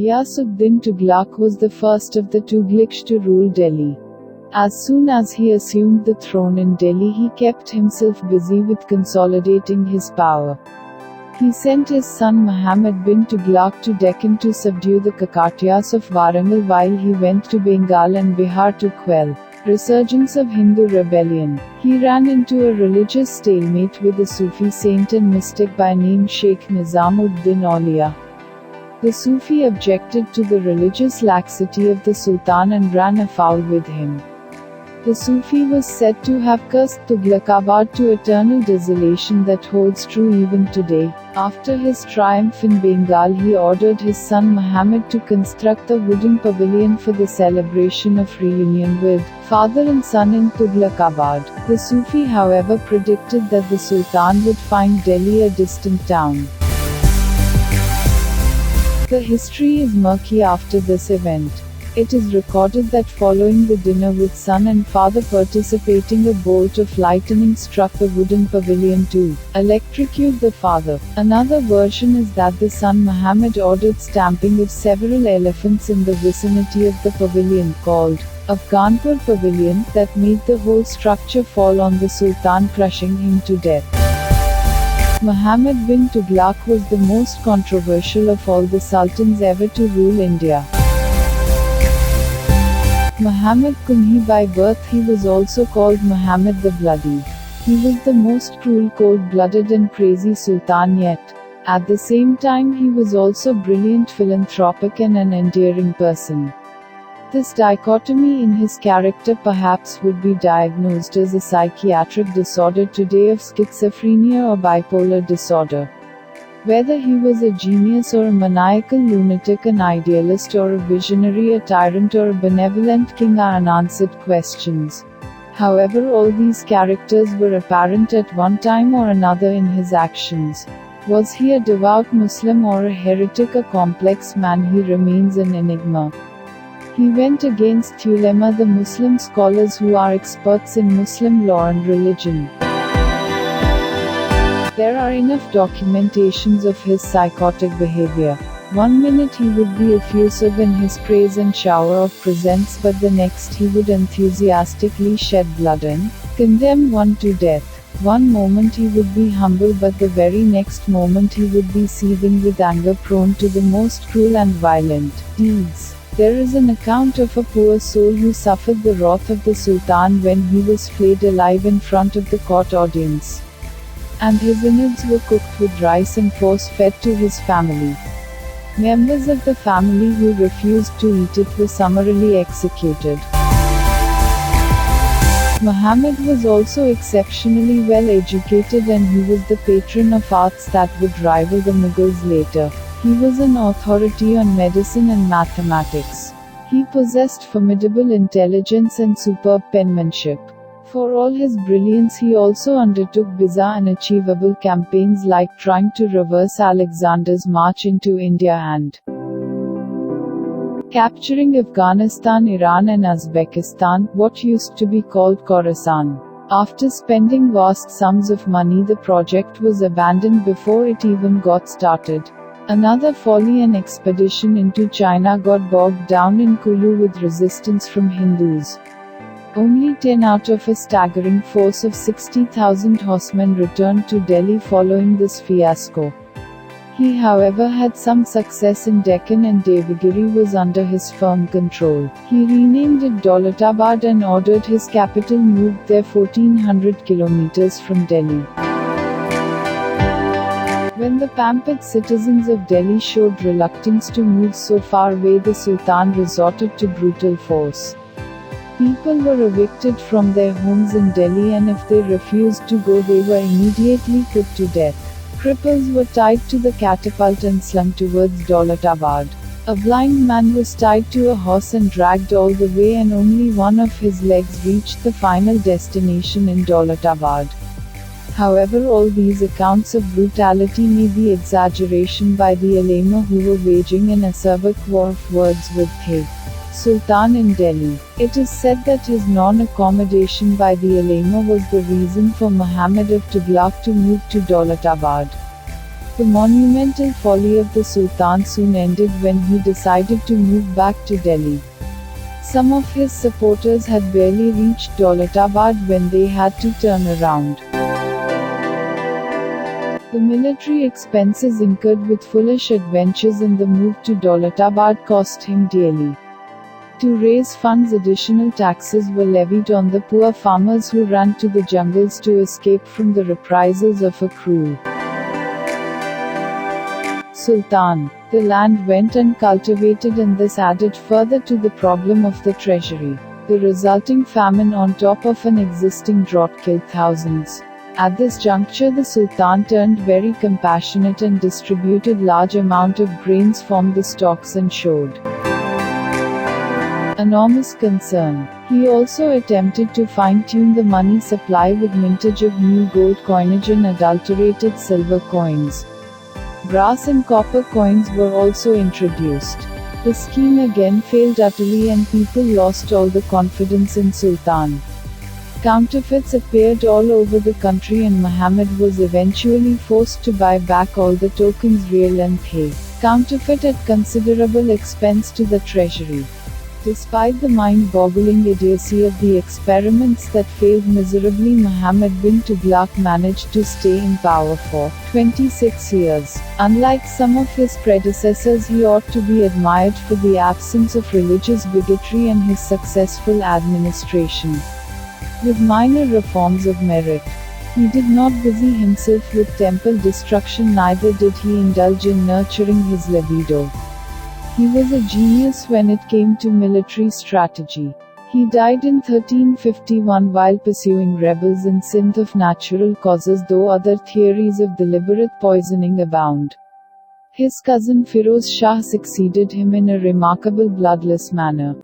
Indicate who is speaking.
Speaker 1: Ghiyas-ud-din Tughlaq was the first of the Tughlaqs to rule Delhi. As soon as he assumed the throne in Delhi, he kept himself busy with consolidating his power. He sent his son Muhammad bin Tughlaq to Deccan to subdue the Kakatiyas of Warangal, while he went to Bengal and Bihar to quell resurgence of Hindu rebellion. He ran into a religious stalemate with a Sufi saint and mystic by name Shaikh Nizam-ud-din Auliya. The Sufi objected to the religious laxity of the Sultan and ran afoul with him. The Sufi was said to have cursed Tughlaqabad to eternal desolation that holds true even today. After his triumph in Bengal, he ordered his son Muhammad to construct a wooden pavilion for the celebration of reunion with father and son in Tughlaqabad. The Sufi, however, predicted that the Sultan would find Delhi a distant town. The history is murky after this event. It is recorded that following the dinner with son and father participating, a bolt of lightning struck the wooden pavilion to electrocute the father. Another version is that the son Muhammad ordered stamping of several elephants in the vicinity of the pavilion, called Afghanpur pavilion, that made the whole structure fall on the Sultan, crushing him to death. Muhammad bin Tughlaq was the most controversial of all the sultans ever to rule India. Muhammad Kunhi by birth, he was also called Muhammad the Bloody. He was the most cruel, cold-blooded and crazy sultan yet. At the same time, he was also brilliant, philanthropic and an endearing person. This dichotomy in his character perhaps would be diagnosed as a psychiatric disorder today of schizophrenia or bipolar disorder. Whether he was a genius or a maniacal lunatic, an idealist or a visionary, a tyrant or a benevolent king are unanswered questions. However, all these characters were apparent at one time or another in his actions. Was he a devout Muslim or a heretic, a complex man? He remains an enigma. He went against ulema, the Muslim scholars who are experts in Muslim law and religion. There are enough documentations of his psychotic behavior. 1 minute he would be effusive in his praise and shower of presents, but the next he would enthusiastically shed blood and condemn one to death. One moment he would be humble, but the very next moment he would be seething with anger, prone to the most cruel and violent deeds. There is an account of a poor soul who suffered the wrath of the Sultan when he was flayed alive in front of the court audience, and his innards were cooked with rice and force-fed to his family. Members of the family who refused to eat it were summarily executed. Muhammad was also exceptionally well educated, and he was the patron of arts that would rival the Mughals later. He was an authority on medicine and mathematics. He possessed formidable intelligence and superb penmanship. For all his brilliance, he also undertook bizarre and unachievable campaigns like trying to reverse Alexander's march into India and capturing Afghanistan, Iran and Uzbekistan, what used to be called Khorasan. After spending vast sums of money, the project was abandoned before it even got started. Another folly, an expedition into China got bogged down in Kulu with resistance from Hindus. Only 10 out of a staggering force of 60,000 horsemen returned to Delhi following this fiasco. He, however, had some success in Deccan, and Devagiri was under his firm control. He renamed it Daulatabad and ordered his capital moved there 1400 kilometers from Delhi. When the pampered citizens of Delhi showed reluctance to move so far away, the Sultan resorted to brutal force. People were evicted from their homes in Delhi, and if they refused to go, they were immediately put to death. Cripples were tied to the catapult and slung towards Daulatabad. A blind man was tied to a horse and dragged all the way, and only one of his legs reached the final destination in Daulatabad. However, all these accounts of brutality may be exaggeration by the ulema, who were waging an acerbic war of words with the Sultan in Delhi. It is said that his non-accommodation by the ulema was the reason for Muhammad of Tughlaq to move to Daulatabad. The monumental folly of the Sultan soon ended when he decided to move back to Delhi. Some of his supporters had barely reached Tughlaqabad when they had to turn around. The military expenses incurred with foolish adventures in the move to Tughlaqabad cost him dearly. To raise funds, additional taxes were levied on the poor farmers who ran to the jungles to escape from the reprisals of a cruel Sultan. The land went uncultivated, and this added further to the problem of the treasury. The resulting famine on top of an existing drought killed thousands. At this juncture, the Sultan turned very compassionate and distributed large amount of grains from the stocks and showed enormous concern. He also attempted to fine-tune the money supply with mintage of new gold coinage and adulterated silver coins. Brass and copper coins were also introduced. The scheme again failed utterly, and people lost all the confidence in Sultan. Counterfeits appeared all over the country, and Muhammad was eventually forced to buy back all the tokens real and counterfeit at considerable expense to the treasury. Despite the mind-boggling idiocy of the experiments that failed miserably, Muhammad bin Tughlaq managed to stay in power for 26 years. Unlike some of his predecessors, he ought to be admired for the absence of religious bigotry and his successful administration, with minor reforms of merit. He did not busy himself with temple destruction, neither did he indulge in nurturing his libido. He was a genius when it came to military strategy. He died in 1351 while pursuing rebels in Sindh of natural causes, though other theories of deliberate poisoning abound. His cousin Firoz Shah succeeded him in a remarkable bloodless manner.